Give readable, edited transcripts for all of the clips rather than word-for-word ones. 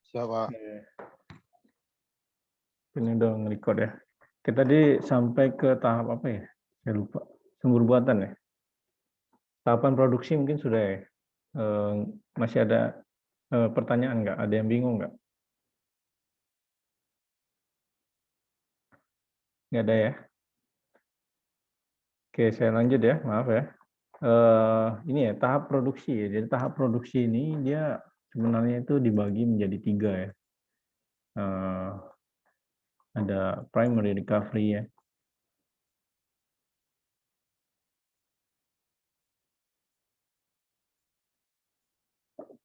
Siapa? Ini udah nge-record ya. Kita tadi sampai ke tahap apa ya? Saya lupa. Sumber buatan ya. Tahapan produksi mungkin sudah ya. Masih ada pertanyaan nggak? Ada yang bingung nggak? Nggak ada ya. Oke, saya lanjut ya. Maaf ya. Ini ya tahap produksi ya. Jadi tahap produksi ini dia sebenarnya itu dibagi menjadi 3 ya. Ada primary recovery ya.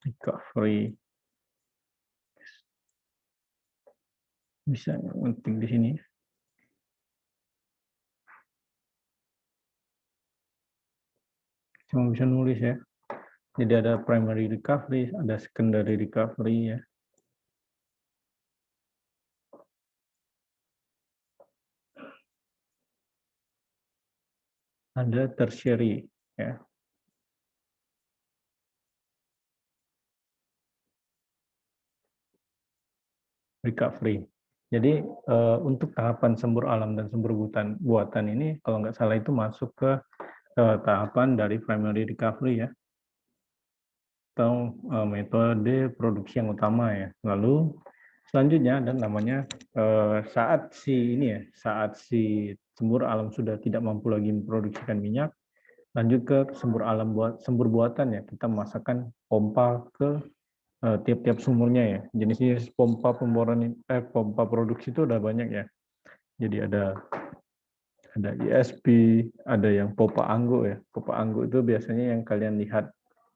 Recovery. Bisa ngetik di sini. Cuma bisa nulis ya. Jadi ada primary recovery, ada secondary recovery ya. Ada tertiary ya. Recovery. Jadi untuk tahapan sumber alam dan sumber buatan ini kalau nggak salah itu masuk ke tahapan dari primary recovery ya, atau metode produksi yang utama ya. Lalu selanjutnya ada namanya saat si sumber alam sudah tidak mampu lagi memproduksikan minyak, lanjut ke sumber buatan ya, kita memasakkan pompa ke tiap-tiap sumurnya ya. Jenis-jenis pompa pompa produksi itu udah banyak ya. Jadi ada ISP, ada yang pompa anggo ya. Pompa anggo itu biasanya yang kalian lihat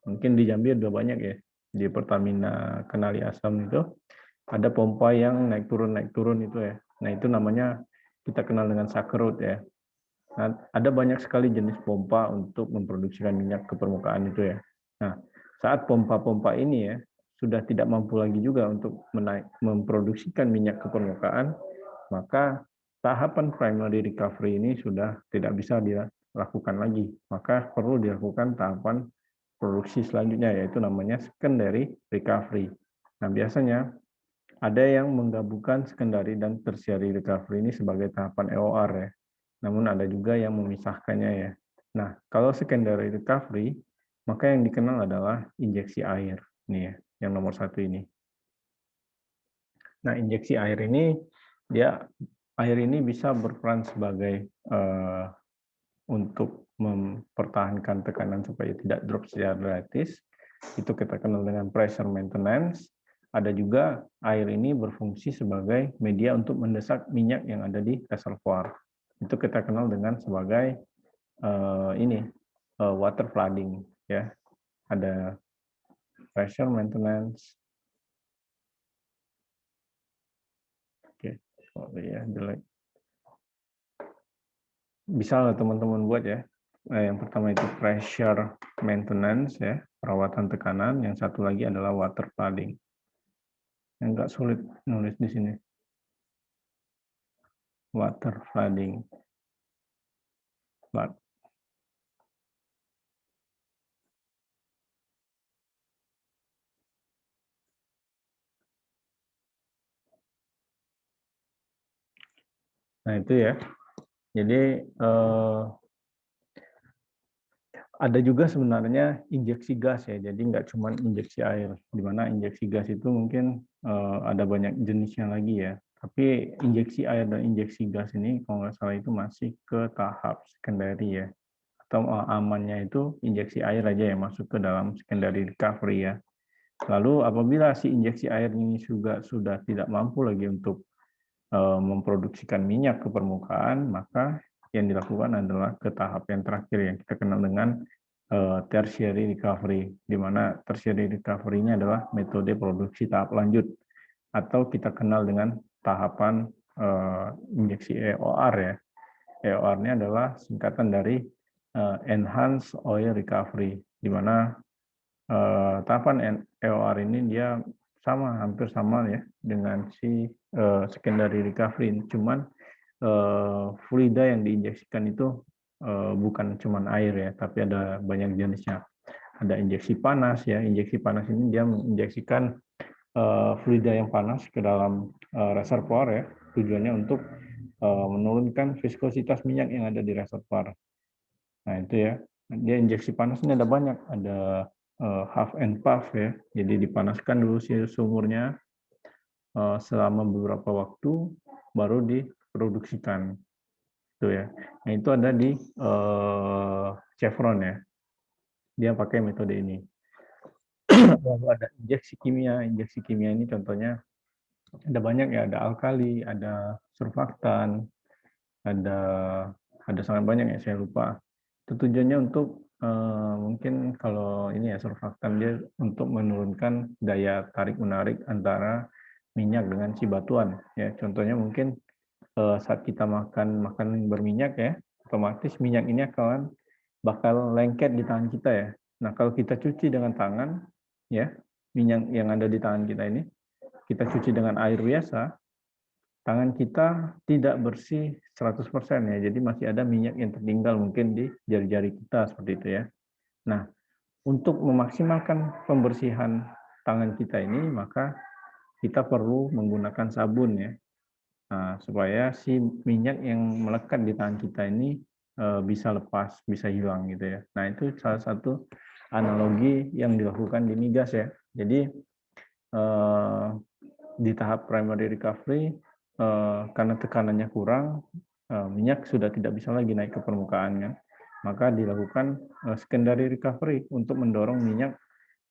mungkin di Jambi udah banyak ya. Di Pertamina Kenali Asam itu ada pompa yang naik turun itu ya. Nah, itu namanya kita kenal dengan sakerut ya. Nah, ada banyak sekali jenis pompa untuk memproduksikan minyak ke permukaan itu ya. Nah, saat pompa-pompa ini ya sudah tidak mampu lagi juga untuk memproduksikan minyak ke permukaan, maka tahapan primary recovery ini sudah tidak bisa dilakukan lagi. Maka perlu dilakukan tahapan produksi selanjutnya, yaitu namanya secondary recovery. Nah, biasanya ada yang menggabungkan secondary dan tertiary recovery ini sebagai tahapan EOR ya. Namun ada juga yang memisahkannya ya. Nah, kalau secondary recovery, maka yang dikenal adalah injeksi air. Nih ya, yang nomor 1 ini. Nah, injeksi air ini, air ini bisa berperan sebagai untuk mempertahankan tekanan supaya tidak drop secara gratis. Itu kita kenal dengan pressure maintenance. Ada juga air ini berfungsi sebagai media untuk mendesak minyak yang ada di reservoir. Itu kita kenal dengan sebagai water flooding ya. Ada pressure maintenance. Oke, sorry ya, jelek. Bisa lah teman-teman buat ya. Yang pertama itu pressure maintenance ya, perawatan tekanan. Yang satu lagi adalah water flooding. Yang nggak sulit nulis di sini. Water flooding. Flood. Nah itu ya. Jadi ada juga sebenarnya injeksi gas ya. Jadi nggak cuma injeksi air. Di mana injeksi gas itu mungkin ada banyak jenisnya lagi ya. Tapi injeksi air dan injeksi gas ini kalau nggak salah itu masih ke tahap secondary ya. Atau amannya itu injeksi air aja yang masuk ke dalam secondary recovery ya. Lalu apabila si injeksi air ini juga sudah tidak mampu lagi untuk memproduksikan minyak ke permukaan, maka yang dilakukan adalah ke tahap yang terakhir yang kita kenal dengan tertiary recovery, di mana tertiary recovery-nya adalah metode produksi tahap lanjut, atau kita kenal dengan tahapan injeksi EOR ya. EOR-nya adalah singkatan dari Enhanced Oil Recovery, di mana tahapan EOR ini dia hampir sama ya dengan si secondary recovery, cuman fluida yang diinjeksikan itu bukan cuman air ya, tapi ada banyak jenisnya. Ada injeksi panas ya, injeksi panas ini dia menginjeksikan fluida yang panas ke dalam reservoir ya, tujuannya untuk menurunkan viskositas minyak yang ada di reservoir. Nah itu ya, dia injeksi panas ini ada banyak, ada half and puff ya, jadi dipanaskan dulu sumurnya selama beberapa waktu, baru diproduksikan. Itu ya. Nah itu ada di Chevron ya, dia pakai metode ini. Lalu ada injeksi kimia ini contohnya ada banyak ya, ada alkali, ada surfaktan, ada sangat banyak ya, saya lupa. Itu tujuannya untuk mungkin kalau ini ya surfaktan dia untuk menurunkan daya tarik menarik antara minyak dengan si batuan ya. Contohnya mungkin saat kita makan makanan berminyak ya, otomatis minyak ini bakal lengket di tangan kita ya. Nah kalau kita cuci dengan tangan ya, minyak yang ada di tangan kita ini kita cuci dengan air biasa, tangan kita tidak bersih 100% ya, jadi masih ada minyak yang tertinggal mungkin di jari-jari kita seperti itu ya. Nah, untuk memaksimalkan pembersihan tangan kita ini, maka kita perlu menggunakan sabun ya, nah, supaya si minyak yang melekat di tangan kita ini bisa lepas, bisa hilang gitu ya. Nah, itu salah satu analogi yang dilakukan di migas ya. Jadi di tahap primary recovery, karena tekanannya kurang, minyak sudah tidak bisa lagi naik ke permukaan kan. Maka dilakukan secondary recovery untuk mendorong minyak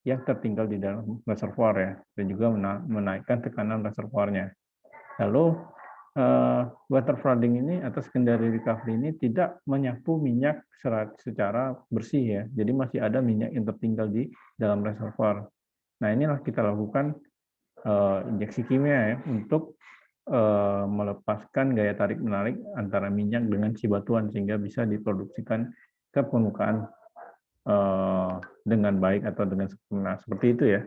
yang tertinggal di dalam reservoir ya, dan juga menaikkan tekanan reservoirnya. Lalu water flooding ini atau secondary recovery ini tidak menyapu minyak secara bersih ya, jadi masih ada minyak yang tertinggal di dalam reservoir. Nah inilah kita lakukan injeksi kimia ya untuk melepaskan gaya tarik menarik antara minyak dengan si batuan sehingga bisa diproduksikan ke permukaan dengan baik atau dengan sempurna seperti itu ya.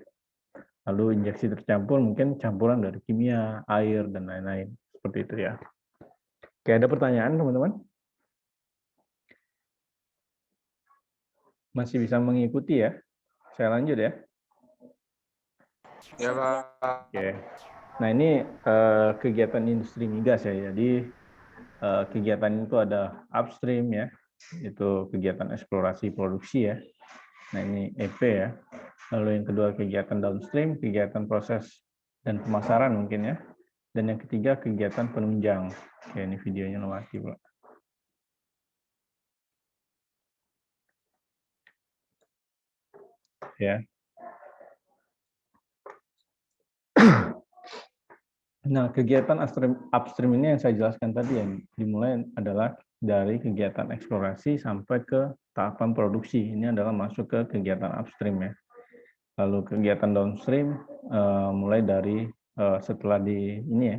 Lalu injeksi tercampur mungkin campuran dari kimia, air dan lain-lain seperti itu ya. Oke, ada pertanyaan teman-teman? Masih bisa mengikuti ya? Saya lanjut ya. Ya, Pak. Oke. Nah, ini kegiatan industri migas ya. Jadi kegiatan itu ada upstream ya, itu kegiatan eksplorasi produksi ya. Nah, ini EP ya. Lalu yang kedua kegiatan downstream, kegiatan proses dan pemasaran mungkin ya. Dan yang ketiga kegiatan penunjang. Oke, ini videonya mati, Pak. Ya. Nah, kegiatan upstream ini yang saya jelaskan tadi yang dimulai adalah dari kegiatan eksplorasi sampai ke tahapan produksi. Ini adalah masuk ke kegiatan upstream ya. Lalu kegiatan downstream mulai dari setelah di ini ya.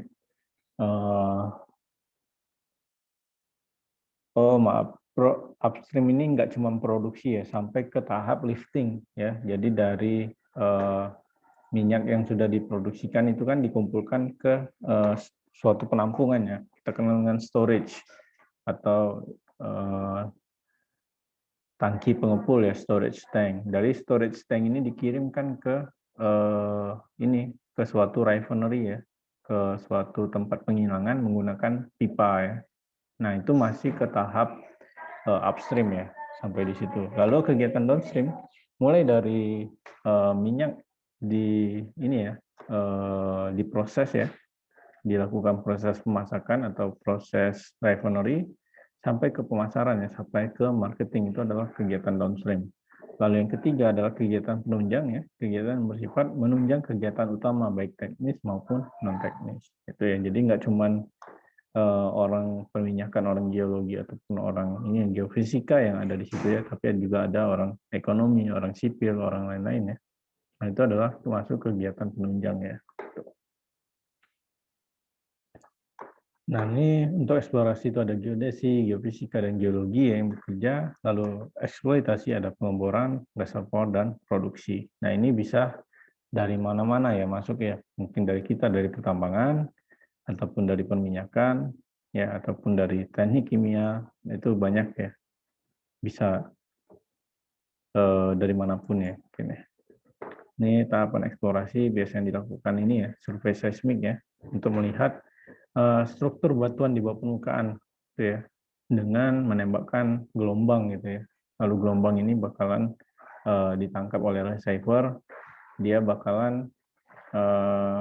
Upstream ini nggak cuma produksi ya, sampai ke tahap lifting ya. Jadi dari minyak yang sudah diproduksikan itu kan dikumpulkan ke suatu penampungan ya. Kita kenal dengan storage atau tangki pengepul ya, storage tank. Dari storage tank ini dikirimkan ke ke suatu refinery ya, ke suatu tempat penghilangan menggunakan pipa ya. Nah, itu masih ke tahap upstream ya, sampai di situ. Lalu kegiatan downstream mulai dari minyak diproses ya, dilakukan proses pemasakan atau proses refinery sampai ke pemasaran ya, sampai ke marketing, itu adalah kegiatan downstream. Lalu yang ketiga adalah kegiatan penunjang ya, kegiatan yang bersifat menunjang kegiatan utama baik teknis maupun non teknis. Itu ya, jadi nggak cuman orang perminyakan, orang geologi ataupun orang ini yang geofisika yang ada di situ ya, tapi juga ada orang ekonomi, orang sipil, orang lain-lain ya. Nah, itu adalah termasuk kegiatan penunjang ya. Nah, ini untuk eksplorasi itu ada geodesi, geofisika, dan geologi yang bekerja. Lalu eksploitasi ada pengeboran, reservoir, dan produksi. Nah, ini bisa dari mana-mana ya masuk ya. Mungkin dari kita, dari pertambangan, ataupun dari perminyakan, ya, ataupun dari teknik kimia, itu banyak ya. Bisa dari manapun ya. Mungkin ya. Ini tahapan eksplorasi biasanya dilakukan ini ya, survei seismik ya, untuk melihat struktur batuan di bawah permukaan, gitu ya, dengan menembakkan gelombang gitu ya. Lalu gelombang ini bakalan ditangkap oleh receiver, dia bakalan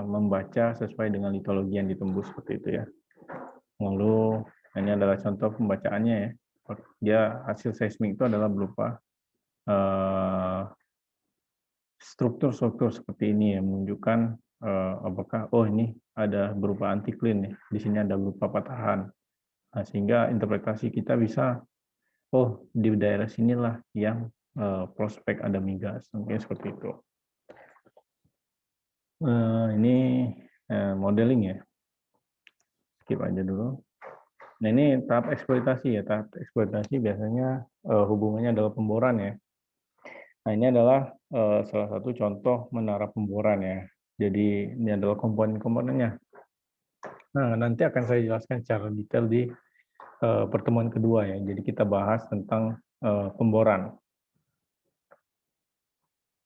membaca sesuai dengan litologi yang ditembus seperti itu ya. Lalu ini adalah contoh pembacaannya ya. Dia hasil seismik itu adalah berupa struktur-struktur seperti ini yang menunjukkan apakah ini ada berupa antiklin nih, di sini ada berupa patahan. Nah, sehingga interpretasi kita bisa di daerah sinilah yang prospek ada migas, mungkin seperti itu. Ini modeling ya, skip aja dulu. Nah, ini tahap eksploitasi ya. Tahap eksploitasi biasanya hubungannya adalah pemboran ya. Nah, ini adalah salah satu contoh menara pemboran ya. Jadi ini adalah komponen-komponennya. Nah, nanti akan saya jelaskan secara detail di pertemuan kedua ya. Jadi kita bahas tentang pemboran.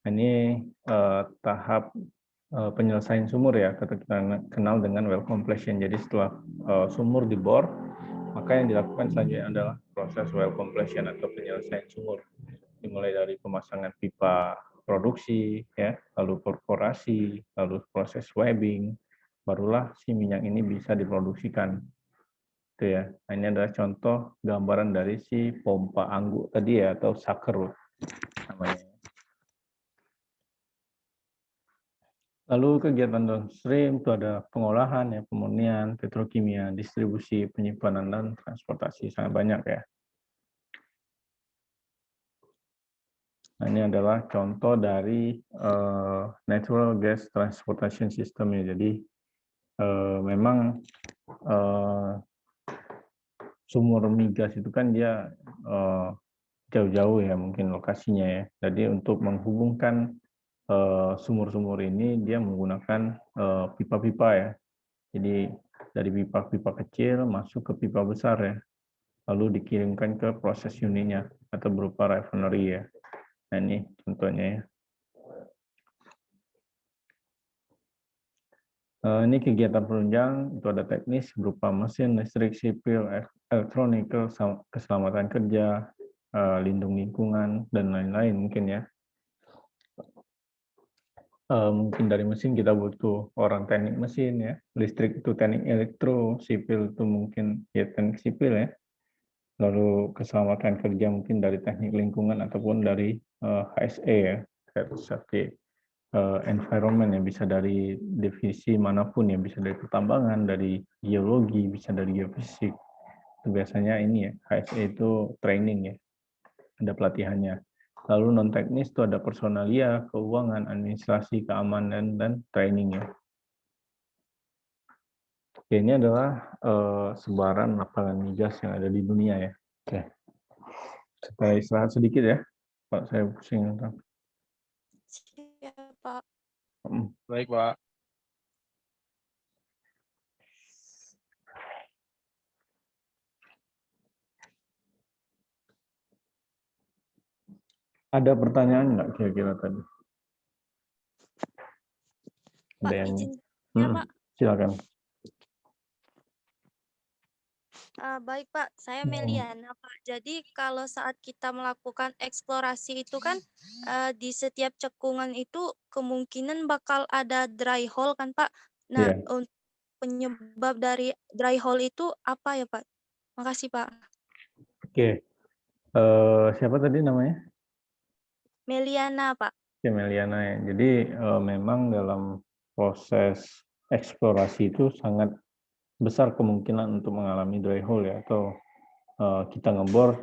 Ini tahap penyelesaian sumur ya, atau kita kenal dengan well completion. Jadi setelah sumur dibor, maka yang dilakukan selanjutnya adalah proses well completion atau penyelesaian sumur. Dimulai dari pemasangan pipa produksi, ya, lalu perforasi, lalu proses webbing, barulah si minyak ini bisa diproduksikan. Itu ya. Nah, ini adalah contoh gambaran dari si pompa angguk tadi ya, atau sucker namanya. Lalu kegiatan downstream itu ada pengolahan, ya, pemurnian, petrokimia, distribusi, penyimpanan, dan transportasi. Sangat banyak ya. Nah, ini adalah contoh dari natural gas transportation system ya. Jadi memang sumur migas itu kan dia jauh-jauh ya mungkin lokasinya ya. Jadi untuk menghubungkan sumur-sumur ini dia menggunakan pipa-pipa ya. Jadi dari pipa-pipa kecil masuk ke pipa besar ya. Lalu dikirimkan ke proses unitnya atau berupa refinery ya. Nah, ini contohnya ya. Ini kegiatan penunjang, itu ada teknis berupa mesin, listrik, sipil, elektronik, keselamatan kerja, lindung lingkungan, dan lain-lain mungkin ya. Mungkin dari mesin kita butuh orang teknik mesin ya, listrik itu teknik elektro, sipil itu mungkin ya teknik sipil ya. Lalu keselamatan kerja mungkin dari teknik lingkungan ataupun dari HSE ya, seperti environment yang bisa dari divisi manapun ya, bisa dari pertambangan, dari geologi, bisa dari geofisik. Itu biasanya ini ya, HSE itu training ya, ada pelatihannya. Lalu non teknis itu ada personalia, keuangan, administrasi, keamanan, dan training ya. Oke, ini adalah sebaran lapangan migas yang ada di dunia ya. Oke, saya istirahat sedikit ya, Pak. Saya pusing. Siap, Pak. Baik, Pak. Ada pertanyaan nggak kira-kira tadi? Ada Pak, yang izin ya, Pak. silakan. Baik, Pak. Saya Meliana, Pak. Jadi kalau saat kita melakukan eksplorasi itu kan di setiap cekungan itu kemungkinan bakal ada dry hole kan, Pak. Nah, Iya. untuk penyebab dari dry hole itu apa ya, Pak? Makasih, Pak. Oke. Siapa tadi namanya? Meliana, Pak. Oke, Meliana ya. Jadi memang dalam proses eksplorasi itu sangat besar kemungkinan untuk mengalami dry hole ya, atau kita ngebor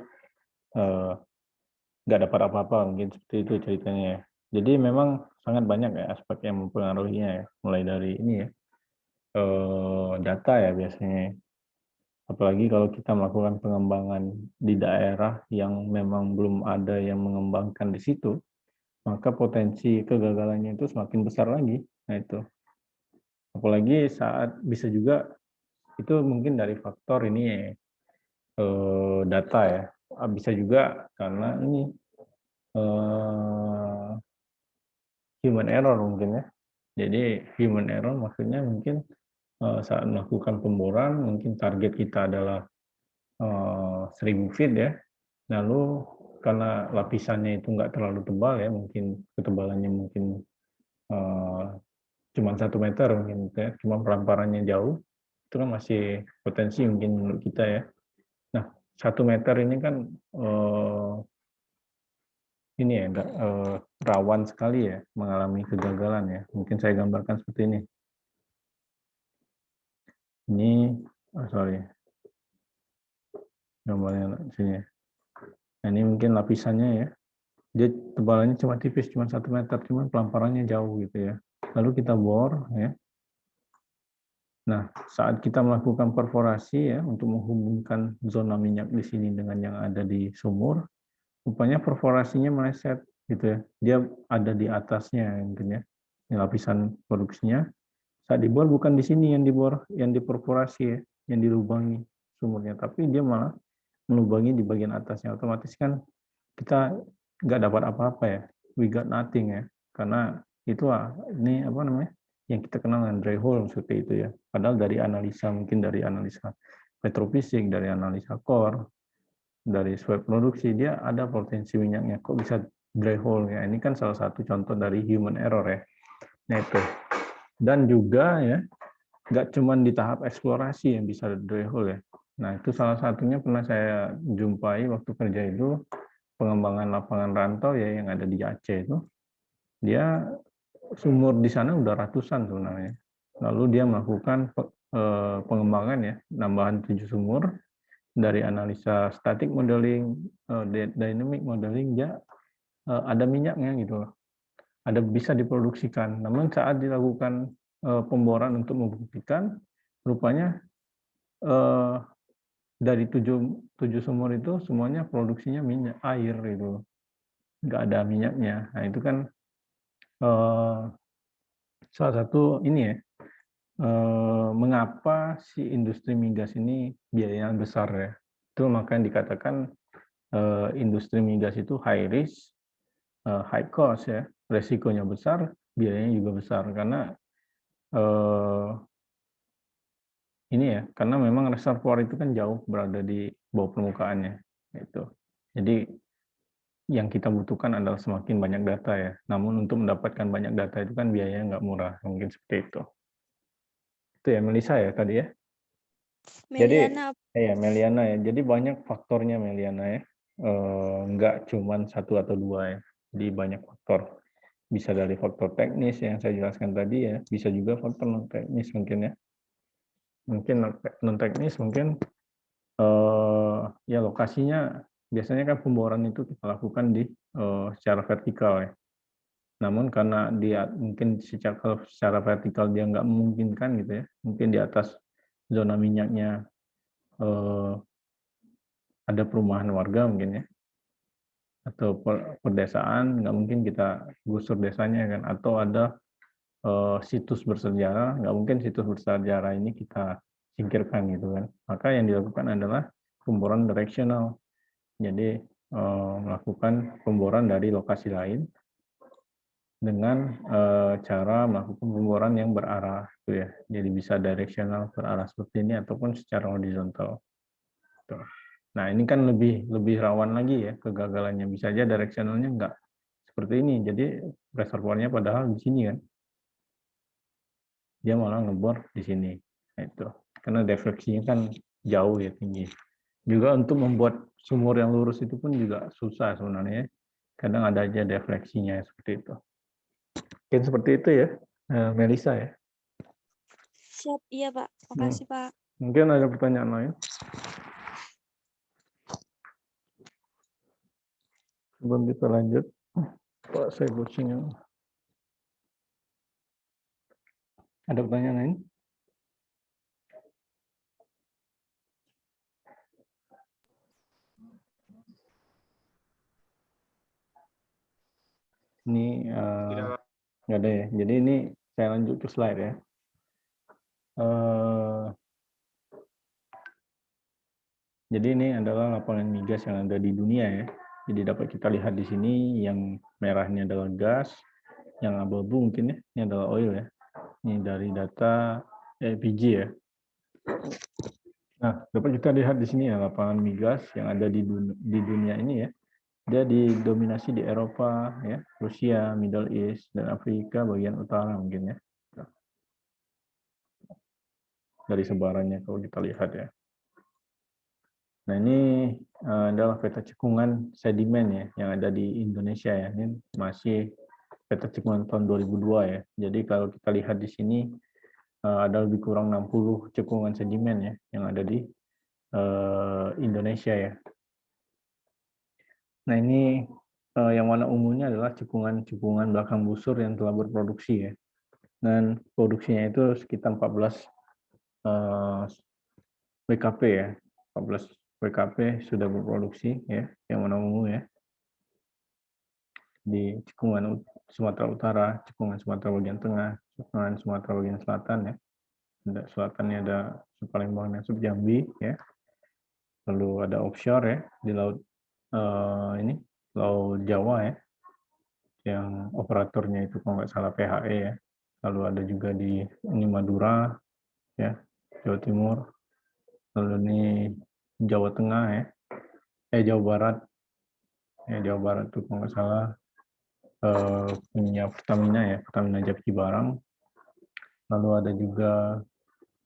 nggak dapat apa-apa, mungkin seperti itu ceritanya ya. Jadi memang sangat banyak ya aspek yang mempengaruhinya ya, mulai dari ini ya, data ya biasanya. Apalagi kalau kita melakukan pengembangan di daerah yang memang belum ada yang mengembangkan di situ, maka potensi kegagalannya itu semakin besar lagi. Nah itu. Apalagi saat bisa juga itu mungkin dari faktor ini data ya. Bisa juga karena ini human error mungkin ya. Jadi human error maksudnya mungkin saat melakukan pemboran mungkin target kita adalah 1000 feet ya. Lalu karena lapisannya itu nggak terlalu tebal ya, mungkin ketebalannya mungkin cuma 1 meter mungkin gitu ya, cuma pelamparannya jauh, itu kan masih potensi mungkin menurut kita ya. Nah, 1 meter ini kan ini ya, rawan sekali ya mengalami kegagalan ya. Mungkin saya gambarkan seperti ini. Ini, sorry, gambarnya di sini. Nah, ini mungkin lapisannya ya. Dia tebalannya cuma tipis, cuma 1 meter, cuma pelamparannya jauh gitu ya. Lalu kita bor ya. Nah, saat kita melakukan perforasi ya untuk menghubungkan zona minyak di sini dengan yang ada di sumur, rupanya perforasinya meleset gitu ya. Dia ada di atasnya mungkin ya. Ini lapisan produksinya. Saat dibor bukan di sini yang dibor, yang diperforasi ya, yang dilubangi sumurnya, tapi dia malah melubangi di bagian atasnya. Otomatis kan kita nggak dapat apa-apa ya, we got nothing ya, karena itu ini apa namanya, yang kita kenal dengan dry hole seperti itu ya. Padahal dari analisa, mungkin dari analisa petrofisik, dari analisa core, dari swab produksi, dia ada potensi minyaknya. Kok bisa dry hole ya? Ini kan salah satu contoh dari human error ya. Nah itu. Dan juga ya, nggak cuma di tahap eksplorasi yang bisa dry hole ya. Nah itu salah satunya pernah saya jumpai waktu kerja itu, pengembangan lapangan rantau ya yang ada di Aceh itu, dia sumur di sana udah ratusan sebenarnya. Lalu dia melakukan pengembangan ya, nambahan 7 sumur dari analisa static modeling, dynamic modeling, dia ada minyaknya gitu loh. Ada bisa diproduksikan. Namun saat dilakukan pemboran untuk membuktikan, rupanya dari 7 sumur itu semuanya produksinya minyak air gitu, nggak ada minyaknya. Nah itu kan salah satu ini ya, mengapa si industri migas ini biayanya besar ya. Itu makanya dikatakan industri migas itu high risk, high cost ya, resikonya besar, biayanya juga besar karena ini ya, karena memang reservoir itu kan jauh berada di bawah permukaannya itu. Jadi yang kita butuhkan adalah semakin banyak data ya. Namun untuk mendapatkan banyak data itu kan biayanya nggak murah, mungkin seperti itu. Itu ya Melisa ya tadi ya. Jadi Meliana, ya Meliana ya. Jadi banyak faktornya Meliana ya. Nggak cuma satu atau dua ya. Jadi banyak faktor. Bisa dari faktor teknis yang saya jelaskan tadi ya. Bisa juga faktor non teknis mungkin ya. Mungkin non teknis mungkin ya lokasinya biasanya kan pemboran itu kita lakukan di secara vertikal ya. Namun karena dia mungkin secara vertikal dia nggak memungkinkan gitu ya, mungkin di atas zona minyaknya ada perumahan warga mungkin ya, atau perdesaan, nggak mungkin kita gusur desanya kan, atau ada situs bersejarah, nggak mungkin situs bersejarah ini kita singkirkan gitu kan. Maka yang dilakukan adalah pemboran direksional. Jadi melakukan pemboran dari lokasi lain dengan cara melakukan pemboran yang berarah gitu ya. Jadi bisa direksional berarah seperti ini ataupun secara horizontal. Tuh. Nah, ini kan lebih rawan lagi ya kegagalannya. Bisa aja direksionalnya enggak seperti ini. Jadi reservoirnya padahal di sini kan. Dia malah ngebor di sini. Nah, itu. Karena defleksinya kan jauh ya tinggi. Juga untuk membuat sumur yang lurus itu pun juga susah sebenarnya. Kadang ada aja defleksinya seperti itu. Mungkin seperti itu ya, Melisa ya. siap. Iya, Pak. Makasih, Pak. Mungkin ada pertanyaan lain. Sebelum kita lanjut, Pak saya pusing. Ada pertanyaan lain? Ini Tidak, Pak. nggak ada ya. Jadi ini saya lanjut ke slide ya. Jadi ini adalah lapangan migas yang ada di dunia ya. Jadi dapat kita lihat di sini yang merah ini adalah gas, Yang abu-abu mungkin ya, ini adalah oil ya. Ini dari data LPG ya. Nah, dapat kita lihat di sini ya, lapangan migas yang ada di dunia ini ya. Dia didominasi di Eropa, ya, Rusia, Middle East, dan Afrika bagian utara mungkin ya. Dari sebarannya kalau kita lihat ya. Nah, ini adalah peta cekungan sedimen ya yang ada di Indonesia ya. Ini masih peta cekungan tahun 2002 ya. Jadi kalau kita lihat di sini ada lebih kurang 60 cekungan sedimen ya yang ada di Indonesia ya. Nah, ini yang warna ungunya adalah cekungan belakang busur yang telah berproduksi ya. Dan produksinya itu sekitar 14 WKP ya. 14 WKP sudah berproduksi ya, yang warna ungu ya. Di cekungan Sumatera Utara, cekungan Sumatera bagian tengah, cekungan Sumatera bagian selatan ya. Ada selatannya ada Palembang dan Subjambi ya. Lalu ada offshore ya di laut ini Laut Jawa ya, yang operatornya itu kalau nggak salah PHE ya. Lalu ada juga di ini Madura ya, Jawa Timur. Lalu ini Jawa Tengah ya, Jawa Barat ya, Jawa Barat itu kalau nggak salah punya Pertamina ya, Pertamina Jaki Barang. Lalu ada juga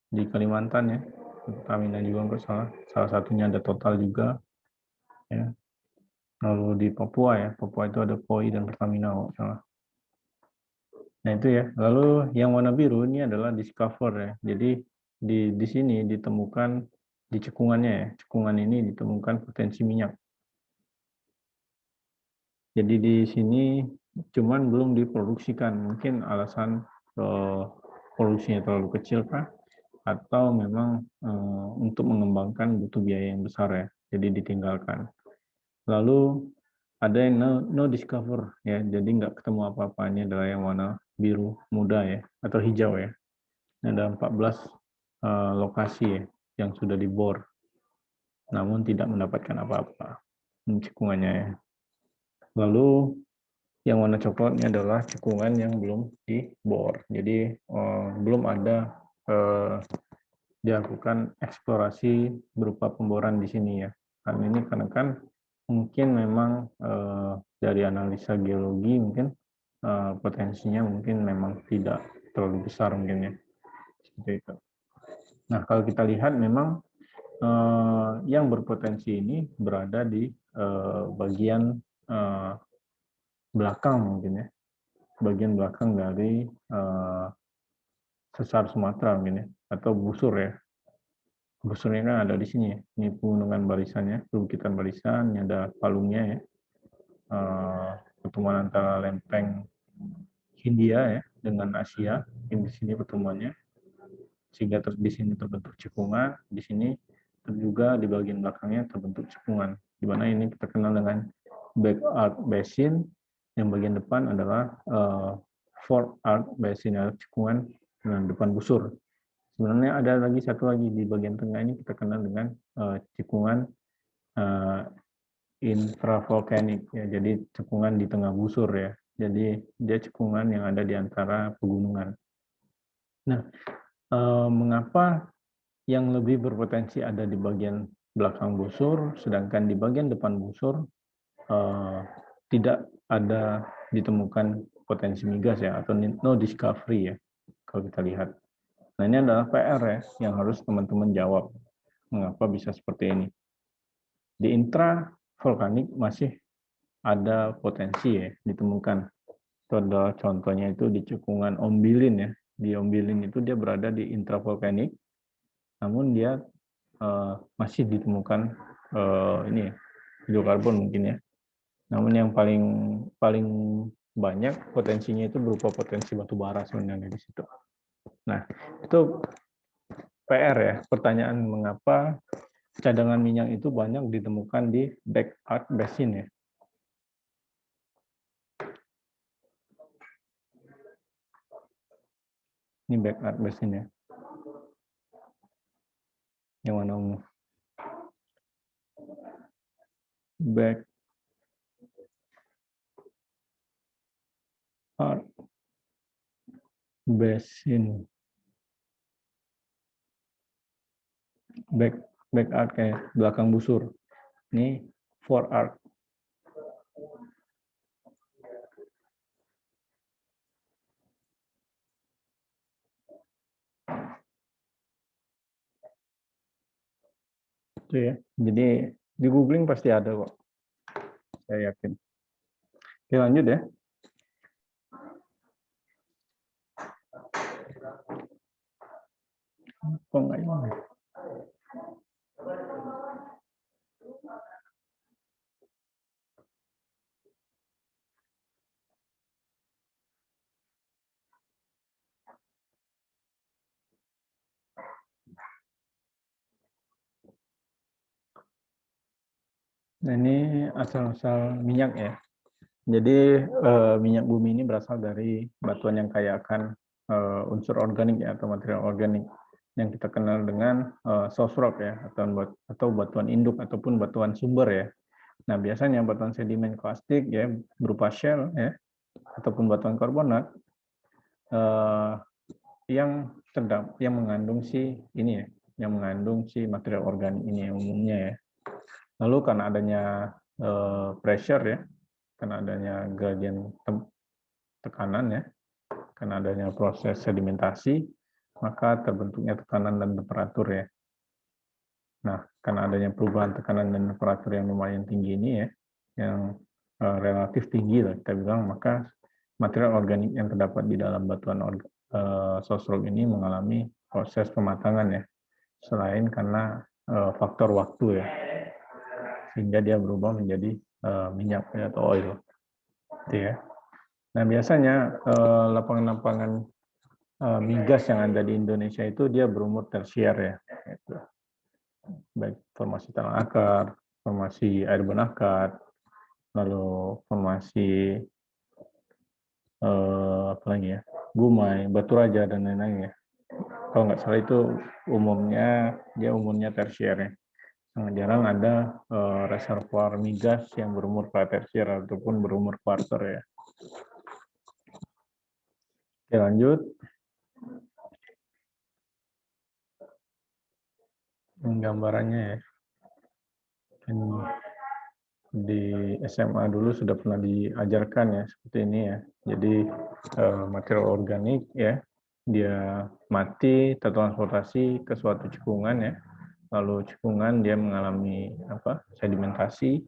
di Kalimantan ya, Pertamina juga nggak salah satunya ada Total juga ya. Lalu di Papua ya, Papua itu ada POI dan Pertamina nggak salah. Nah itu ya. Lalu yang warna biru ini adalah Discover ya. Jadi di sini ditemukan di cekungannya ya, cekungan ini ditemukan potensi minyak. Jadi di sini cuman belum diproduksikan, mungkin alasan produksinya terlalu kecil kah? Atau memang untuk mengembangkan butuh biaya yang besar ya, jadi ditinggalkan. Lalu ada yang no discover ya, jadi nggak ketemu apa-apa. Ini adalah yang warna biru muda ya, atau hijau ya. Ini ada 14 lokasi ya, yang sudah dibor, namun tidak mendapatkan apa-apa cekungannya ya. Lalu yang warna coklatnya adalah cekungan yang belum dibor, jadi belum ada dilakukan eksplorasi berupa pemboran di sini ya. Karena kan mungkin memang dari analisa geologi mungkin potensinya mungkin memang tidak terlalu besar mungkin ya. Seperti itu. Nah, kalau kita lihat memang yang berpotensi ini berada di bagian belakang mungkin ya. Bagian belakang dari sesar Sumatera mungkin ya, atau busur ya. Busurnya kan ada di sini ya. Ini pegunungan barisannya, perbukitan barisan, ini ada palungnya ya. Pertemuan antara lempeng Hindia ya dengan Asia, di sini pertemuannya. Sehingga di sini terbentuk cekungan, di sini juga di bagian belakangnya terbentuk cekungan. Di mana ini kita kenal dengan Back Arc Basin, yang bagian depan adalah Fore Arc Basin, atau cekungan dengan depan busur. Sebenarnya ada lagi satu lagi di bagian tengah ini kita kenal dengan cekungan infravolcanic ya, jadi cekungan di tengah busur ya. Jadi dia cekungan yang ada di antara pegunungan. Nah, mengapa yang lebih berpotensi ada di bagian belakang busur, sedangkan di bagian depan busur tidak ada ditemukan potensi migas ya, atau no discovery ya, kalau kita lihat. Nah, ini adalah PR ya, yang harus teman-teman jawab. Mengapa bisa seperti ini? Di intravolkanik masih ada potensi ya ditemukan. Itu adalah contohnya itu di cekungan Ombilin ya. Di Ombilin itu dia berada di intravolkanik, namun dia masih ditemukan ini hidrokarbon mungkin ya. Namun yang paling banyak potensinya itu berupa potensi batu bara sebenarnya di situ. Nah, itu PR ya, pertanyaan mengapa cadangan minyak itu banyak ditemukan di Back Arc Basin ya. Ini Back Arc Basin ya. Yang mana ungu? Back Arc Basin. Back arc kayak belakang busur. Ini fore arc. Itu ya. Jadi di googling pasti ada kok. Saya yakin. Oke, lanjut ya. Kok nggak ini? Nah, ini asal-asal minyak ya. Jadi minyak bumi ini berasal dari batuan yang kaya akan unsur organik ya, atau material organik yang kita kenal dengan source rock ya, atau batuan induk ataupun batuan sumber ya. Nah, biasanya batuan sedimen klastik ya berupa shell ya ataupun batuan karbonat yang mengandung si ini ya, yang mengandung si material organik ini umumnya ya. Lalu karena adanya pressure ya, karena adanya gradien tekanan ya, karena adanya proses sedimentasi, maka terbentuknya tekanan dan temperatur ya. Nah, karena adanya perubahan tekanan dan temperatur yang lumayan tinggi ini ya, yang relatif tinggi lah kita bilang, maka material organik yang terdapat di dalam batuan source rock ini mengalami proses pematangan ya, selain karena faktor waktu ya, sehingga dia berubah menjadi minyak ya, atau oil. Gitu ya. Nah, biasanya lapangan-lapangan migas yang ada di Indonesia itu dia berumur tersier ya. Gitu. Baik formasi tanah akar, formasi air benakat, lalu formasi apa lagi ya, gumai, batu raja dan lain-lain ya. Kalau nggak salah itu umumnya tersier ya. Sangat jarang ada reservoir migas yang berumur pratersier ataupun berumur kuarter ya. Oke, lanjut. Gambarannya ya. Ini di SMA dulu sudah pernah diajarkan ya seperti ini ya. Jadi material organik ya, dia mati tertransportasi ke suatu cekungan ya. Lalu cekungan dia mengalami sedimentasi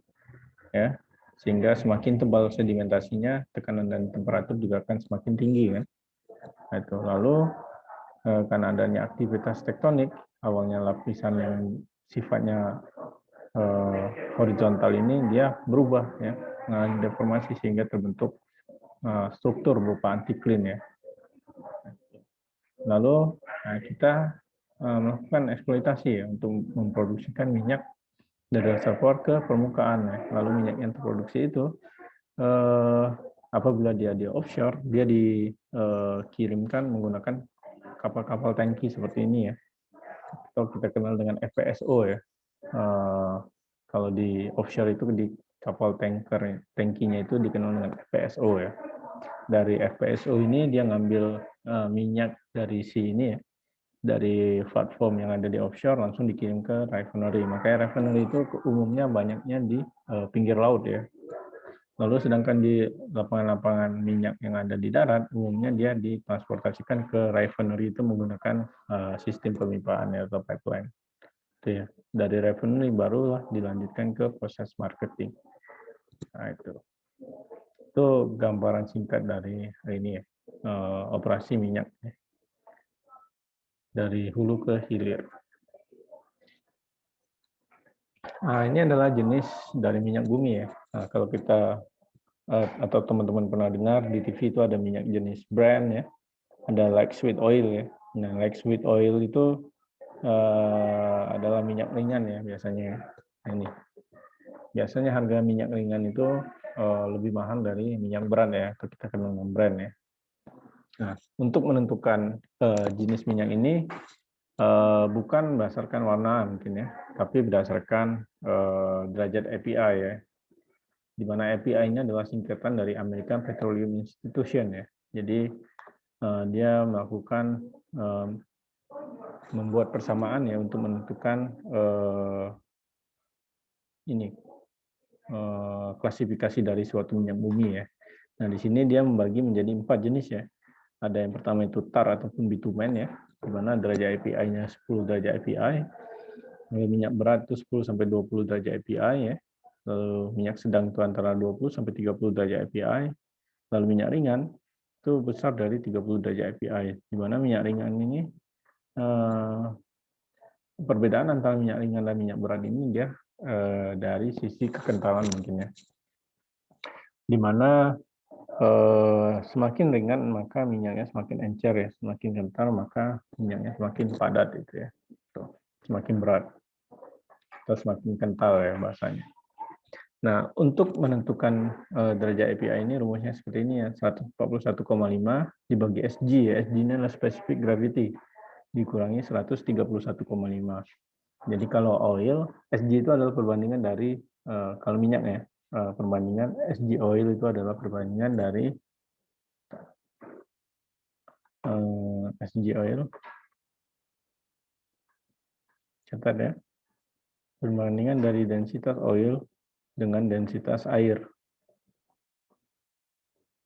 ya, sehingga semakin tebal sedimentasinya, tekanan dan temperatur juga akan semakin tinggi kan. Nah, itu lalu karena adanya aktivitas tektonik, awalnya lapisan yang sifatnya horizontal ini dia berubah ya, mengalami deformasi sehingga terbentuk struktur berupa antiklin ya. Lalu kita melakukan eksploitasi ya untuk memproduksikan minyak dari reservoir ke permukaan ya. Lalu minyak yang terproduksi itu apabila dia di offshore, dia dikirimkan menggunakan kapal-kapal tangki seperti ini ya, atau kita kenal dengan FPSO ya. Kalau di offshore itu di kapal tangkinya itu dikenal dengan FPSO ya. Dari FPSO ini dia ngambil minyak dari ini ya, dari platform yang ada di offshore langsung dikirim ke refinery. Makanya refinery itu umumnya banyaknya di pinggir laut ya. Lalu sedangkan di lapangan-lapangan minyak yang ada di darat, umumnya dia ditransportasikan ke refinery itu menggunakan sistem pemipaan atau pipeline. Itu ya. Dari refinery barulah dilanjutkan ke proses marketing. Nah, itu gambaran singkat dari ini ya, operasi minyak ya, dari hulu ke hilir. Nah, ini adalah jenis dari minyak bumi ya. Nah, kalau kita atau teman-teman pernah dengar di TV itu ada minyak jenis Brent ya, ada light sweet oil ya. Nah, light sweet oil itu adalah minyak ringan ya biasanya. Nah, ini biasanya harga minyak ringan itu lebih mahal dari minyak Brent ya, atau kita kenal dengan Brent ya. Nah, untuk menentukan jenis minyak ini bukan berdasarkan warna mungkin ya, tapi berdasarkan derajat API ya, di mana API-nya adalah singkatan dari American Petroleum Institution ya. Jadi dia melakukan membuat persamaan ya untuk menentukan klasifikasi dari suatu minyak bumi ya. Nah, di sini dia membagi menjadi 4 jenis ya. Ada yang pertama itu tar ataupun bitumen ya, di mana derajat API-nya 10 derajat API. Lalu minyak berat itu 10 sampai 20 derajat API ya. Lalu minyak sedang itu antara 20 sampai 30 derajat API. Lalu minyak ringan itu besar dari 30 derajat API. Di mana minyak ringan ini perbedaan antara minyak ringan dan minyak berat ini dia dari sisi kekentalan mungkin ya. Di mana semakin ringan maka minyaknya semakin encer ya, semakin kental maka minyaknya semakin padat itu ya. Semakin berat atau semakin kental ya bahasanya. Nah, untuk menentukan derajat API ini rumusnya seperti ini ya, 141,5 dibagi Sg ya, Sg ini adalah specific gravity dikurangi 131,5. Jadi kalau oil, Sg itu adalah perbandingan dari kalau minyak ya, perbandingan Sg oil itu adalah perbandingan dari Sg oil, catat ya, perbandingan dari densitas oil dengan densitas air.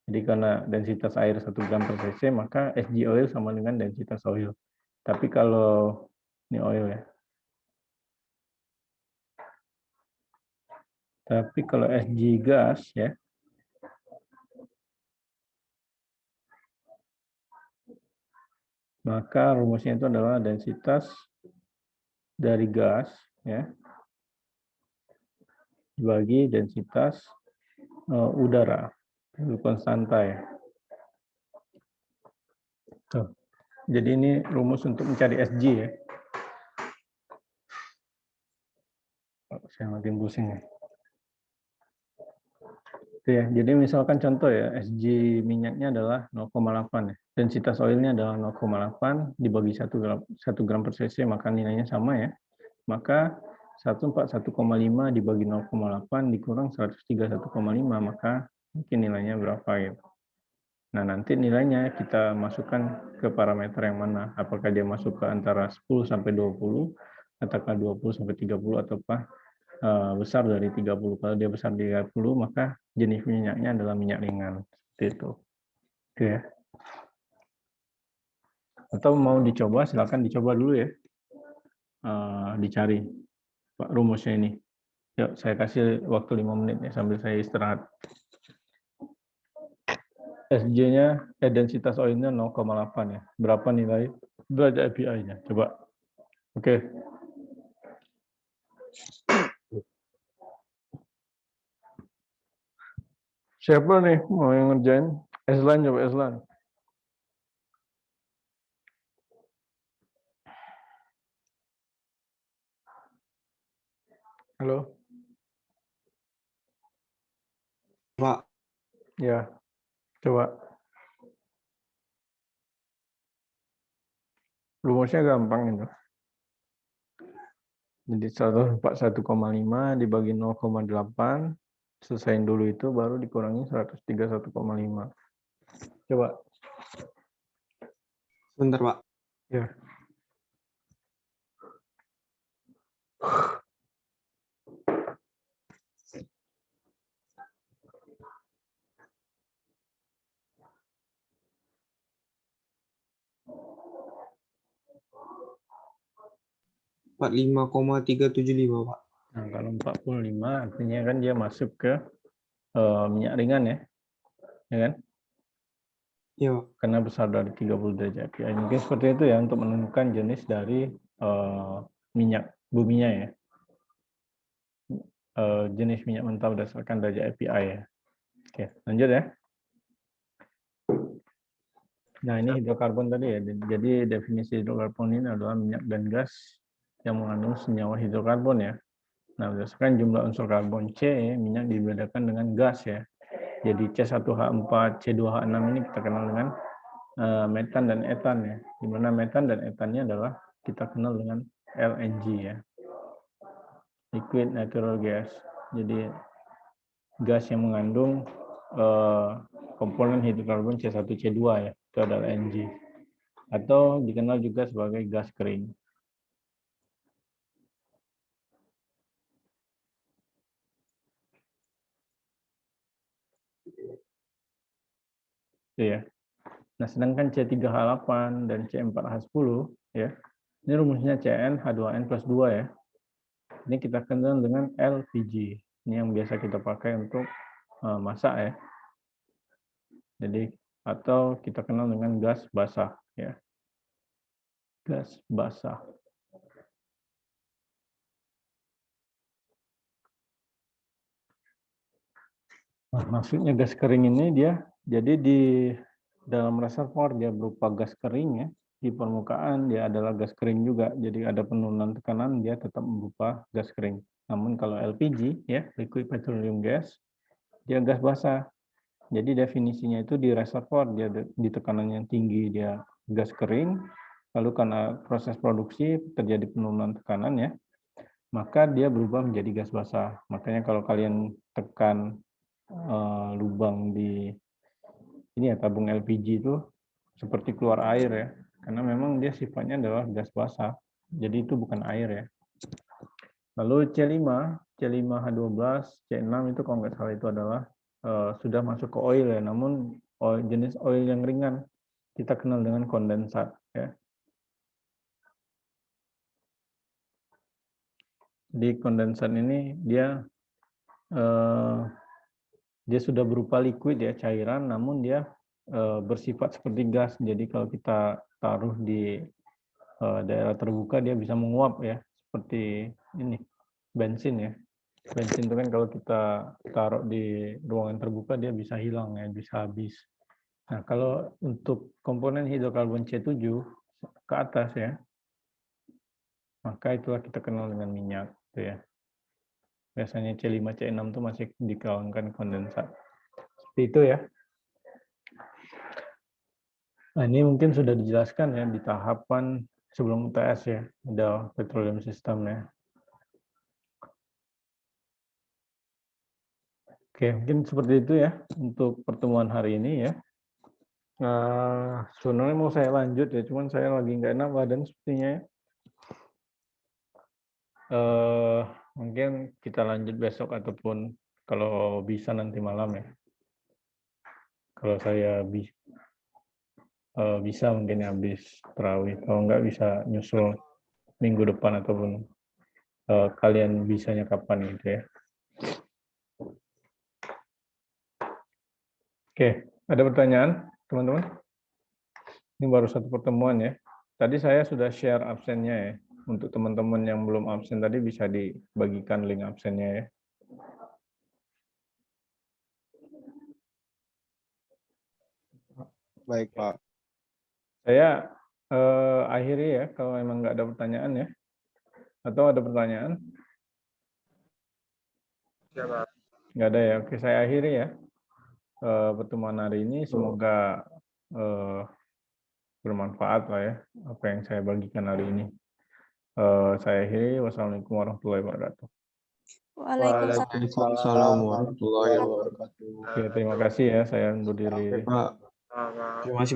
Jadi karena densitas air 1 gram per cc, maka Sg oil sama dengan densitas oil. Tapi kalau ini oil ya. Tapi kalau Sg gas ya, maka rumusnya itu adalah densitas dari gas ya dibagi densitas udara, itu konstanta ya. Tuh. Jadi ini rumus untuk mencari Sg ya. Saya makin pusing ya. Itu ya. Jadi misalkan contoh ya, Sg minyaknya adalah 0,8 ya. Densitas oilnya adalah 0,8 dibagi 1 gram per cc, maka nilainya sama ya. Maka 141,5 dibagi 0,8 dikurang 131,5, maka mungkin nilainya berapa gitu. Nah, nanti nilainya kita masukkan ke parameter yang mana. Apakah dia masuk ke antara 10 sampai 20, ataukah 20 sampai 30, ataukah besar dari 30. Kalau dia besar dari 30, maka jenis minyaknya adalah minyak ringan. Seperti itu. Oke ya. Atau mau dicoba, silakan dicoba dulu ya. Dicari Pak rumusnya ini. Yuk, saya kasih waktu 5 menit ya sambil saya istirahat. Sg-nya, densitas oilnya 0,8 ya. Berapa nilai derajat API-nya? Coba. Oke. Siapa nih mau yang ngerjain? Eslan, coba Eslan. Halo? Pak. Ya, coba. Rumusnya gampang itu. Jadi 141,5 dibagi 0,8, selesaiin dulu itu, baru dikurangi 131,5. Coba. Sebentar, Pak. Ya. Pak 5,375, Pak. Nah, kalau 45 artinya kan dia masuk ke minyak ringan ya. Ya kan? Iya, Pak. Karena besar dari 30 derajat API. Mungkin seperti itu ya untuk menentukan jenis dari minyak buminya ya. Jenis minyak mentah berdasarkan derajat API ya. Oke, lanjut ya. Nah, ini hidrokarbon tadi ya. Jadi definisi hidrokarbon ini adalah minyak dan gas yang mengandung senyawa hidrokarbon ya. Nah, berdasarkan jumlah unsur karbon C, minyak dibedakan dengan gas ya. Jadi C1H4, C2H6 ini kita kenal dengan metan dan etan ya. Di mana metan dan etannya adalah kita kenal dengan LNG ya. Liquid natural gas. Jadi gas yang mengandung komponen hidrokarbon C1, C2 ya. Itu adalah NG. Atau dikenal juga sebagai gas kering. Itu ya. Nah, sedangkan C3H8 dan C4H10 ya. Ini rumusnya CnH2n plus 2 ya. Ini kita kenal dengan LPG. Ini yang biasa kita pakai untuk masak ya. Jadi atau kita kenal dengan gas basah ya. Gas basah. Nah, maksudnya gas kering ini dia jadi di dalam reservoir dia berupa gas kering ya. Di permukaan dia adalah gas kering juga. Jadi ada penurunan tekanan dia tetap berupa gas kering. Namun kalau LPG ya, liquid petroleum gas, dia gas basah. Jadi definisinya itu di reservoir dia di tekanan yang tinggi dia gas kering. Lalu karena proses produksi terjadi penurunan tekanan ya, maka dia berubah menjadi gas basah. Makanya kalau kalian tekan lubang di ini ya tabung LPG itu seperti keluar air ya, karena memang dia sifatnya adalah gas basah, jadi itu bukan air ya. Lalu C5, C5H12, C6 itu kalau nggak salah itu adalah sudah masuk ke oil ya, namun jenis oil yang ringan kita kenal dengan kondensat ya. Di kondensat ini dia sudah berupa liquid ya, cairan, namun dia bersifat seperti gas. Jadi kalau kita taruh di daerah terbuka dia bisa menguap ya, seperti ini bensin ya. Bensin itu kan kalau kita taruh di ruangan terbuka dia bisa hilang ya, bisa habis. Nah, kalau untuk komponen hidrokarbon C7 ke atas ya, maka itulah kita kenal dengan minyak gitu ya. Biasanya C5, C6 itu masih dikawankan kondensat. Seperti itu ya. Nah, ini mungkin sudah dijelaskan ya di tahapan sebelum UTS ya, ada petroleum system ya. Oke, mungkin seperti itu ya untuk pertemuan hari ini ya. Sebenarnya mau saya lanjut ya, cuman saya lagi nggak enak badan sepertinya ya. Mungkin kita lanjut besok ataupun kalau bisa nanti malam ya. Kalau saya bisa mungkin habis terawih, kalau nggak bisa nyusul minggu depan ataupun kalian bisanya kapan gitu ya. Oke, ada pertanyaan teman-teman? Ini baru satu pertemuan ya. Tadi saya sudah share absennya ya. Untuk teman-teman yang belum absen tadi bisa dibagikan link absennya ya. Baik, Pak. Saya akhiri ya kalau memang nggak ada pertanyaan ya. Atau ada pertanyaan? Nggak ada ya. Oke, saya akhiri ya pertemuan hari ini. Semoga bermanfaat lah ya apa yang saya bagikan hari ini. Saya akhiri. Wassalamualaikum warahmatullahi wabarakatuh. Waalaikumsalam warahmatullahi wabarakatuh. Oke, terima kasih ya. Saya undur diri. Oke, Pak. Terima kasih.